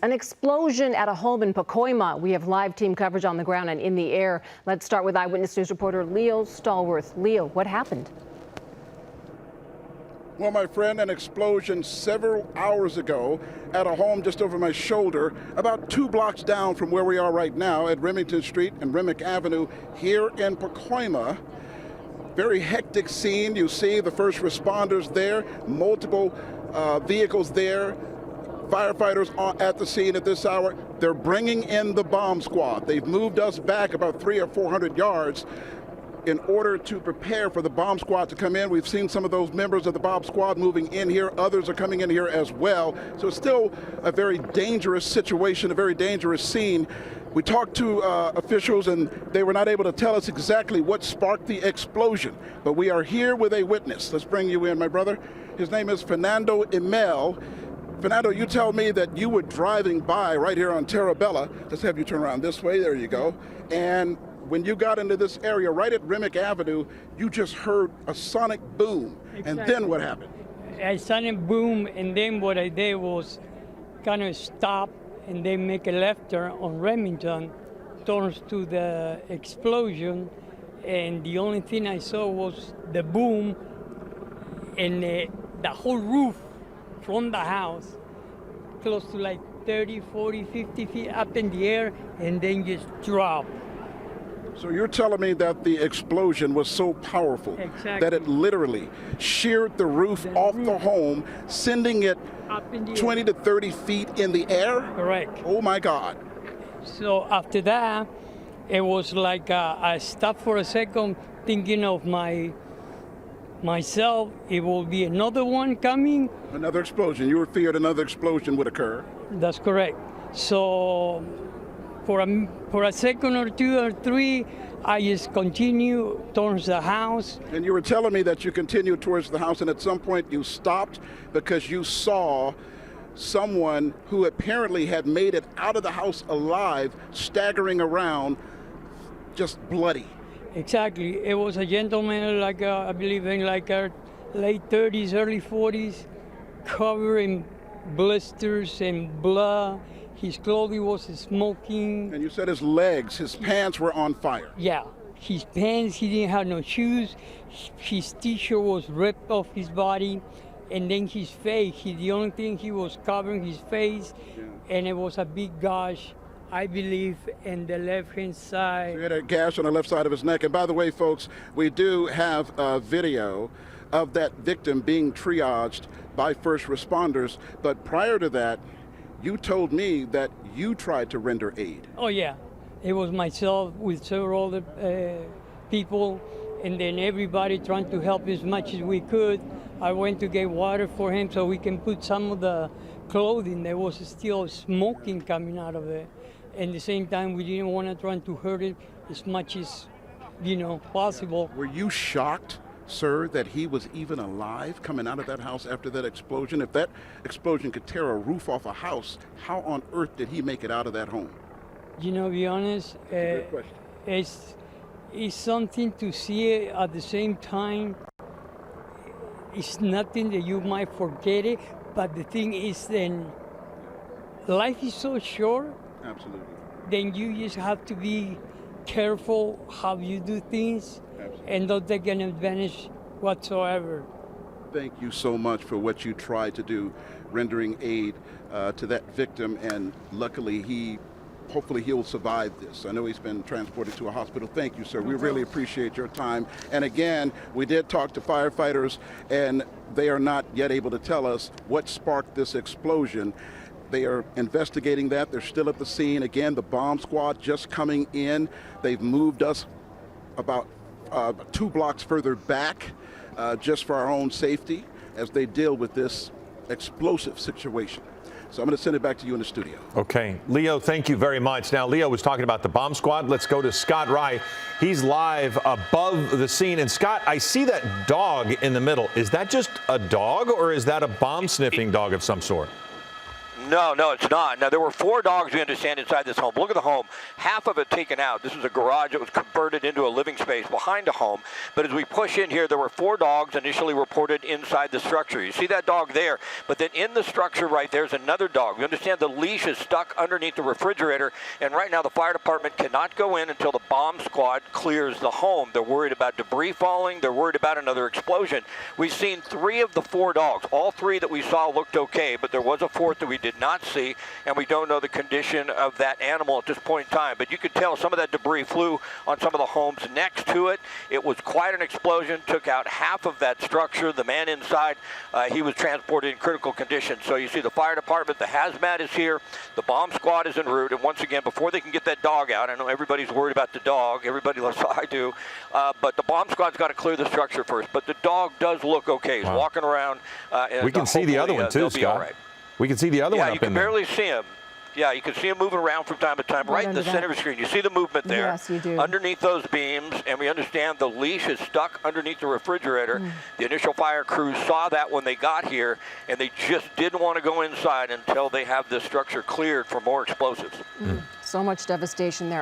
An explosion at a home in Pacoima. We have live team coverage on the ground and in the air. Let's start with Eyewitness News reporter Leo Stallworth. Leo, what happened? Well, my friend, an explosion several hours ago at a home just over my shoulder, about 2 blocks down from where we are right now at Remington Street and Remick Avenue here in Pacoima. Very hectic scene. You see the first responders there, multiple vehicles there. Firefighters are at the scene at this hour. They're bringing in the bomb squad. They've moved us back about 300 or 400 yards in order to prepare for the bomb squad to come in. We've seen some of those members of the bomb squad moving in here. Others are coming in here as well. So it's still a very dangerous situation, a very dangerous scene. We talked to officials and they were not able to tell us exactly what sparked the explosion. But we are here with a witness. Let's bring you in, my brother. His name is Fernando Emel. Fernando, you tell me that you were driving by right here on Terabella. Let's have you turn around this way. There you go. And when you got into this area right at Remick Avenue, you just heard a sonic boom. Exactly. And then what happened? A sonic boom, and then what I did was kind of stop and then make a left turn on Remington, turns to the explosion, and the only thing I saw was the boom and the whole roof from the house, close to like 30, 40, 50 feet up in the air, and then just drop. So you're telling me that the explosion was so powerful that it literally sheared the roof off the home, sending it up in the 20 to 30 feet in the air? Correct. Oh my God. So after that, it was like I stopped for a second thinking of myself, it will be another one coming. Another explosion. You were feared another explosion would occur. That's correct. So for a second or two or three, I just continue towards the house. And you were telling me that you continued towards the house and at some point you stopped because you saw someone who apparently had made it out of the house alive, staggering around, just bloody. Exactly. It was a gentleman, like I believe in like late 30s, early 40s, covered in blisters and blood. His clothing was smoking. And you said his legs, his pants were on fire. Yeah, his pants, he didn't have no shoes. His t-shirt was ripped off his body. And then his face, the only thing he was covering his face, and it was a big gash, I believe, in the left-hand side. So he had a gash on the left side of his neck. And by the way, folks, we do have a video of that victim being triaged by first responders. But prior to that, you told me that you tried to render aid. Oh, yeah. It was myself with several other people, and then everybody trying to help as much as we could. I went to get water for him so we can put some of the clothing. There was still smoking coming out of it. At the same time, we didn't want to try to hurt it as much as, possible. Were you shocked, sir, that he was even alive coming out of that house after that explosion? If that explosion could tear a roof off a house, how on earth did he make it out of that home? To be honest, it's something to see it at the same time. It's nothing that you might forget it, but the thing is then, life is so short. Absolutely. Then you just have to be careful how you do things. Absolutely. And don't take an advantage whatsoever. Thank you so much for what you tried to do, rendering aid to that victim, and luckily hopefully he'll survive this. I know he's been transported to a hospital. Thank you, sir. We really appreciate your time. And again, we did talk to firefighters, and they are not yet able to tell us what sparked this explosion. They are investigating that. They're still at the scene. Again, the bomb squad just coming in. They've moved us about 2 blocks further back just for our own safety as they deal with this explosive situation. So I'm going to send it back to you in the studio. Okay. Leo, thank you very much. Now, Leo was talking about the bomb squad. Let's go to Scott Rye. He's live above the scene. And Scott, I see that dog in the middle. Is that just a dog, or is that a bomb-sniffing dog of some sort? No, it's not. Now, there were 4 dogs, we understand, inside this home. Look at the home. Half of it taken out. This is a garage that was converted into a living space behind a home. But as we push in here, there were 4 dogs initially reported inside the structure. You see that dog there, but then in the structure right there's another dog. We understand the leash is stuck underneath the refrigerator, and right now the fire department cannot go in until the bomb squad clears the home. They're worried about debris falling. They're worried about another explosion. We've seen 3 of the 4 dogs. All 3 that we saw looked okay, but there was a 4th that we did not see, and we don't know the condition of that animal at this point in time. But you could tell some of that debris flew on some of the homes next to it. It was quite an explosion, took out half of that structure. The man inside, he was transported in critical condition. So you see the fire department, the hazmat is here, the bomb squad is en route, and once again, before they can get that dog out, I know everybody's worried about the dog, everybody loves I do, but the bomb squad's got to clear the structure first. But the dog does look okay. He's walking around. We can see the other one too, Scott. Right. We can see the other one up in there. Yeah, you can barely see him. Yeah, you can see him moving around from time to time, right in the center of the screen. You see the movement there. Yes, you do. Underneath those beams, and we understand the leash is stuck underneath the refrigerator. The initial fire crew saw that when they got here, and they just didn't want to go inside until they have this structure cleared for more explosives. So much devastation there.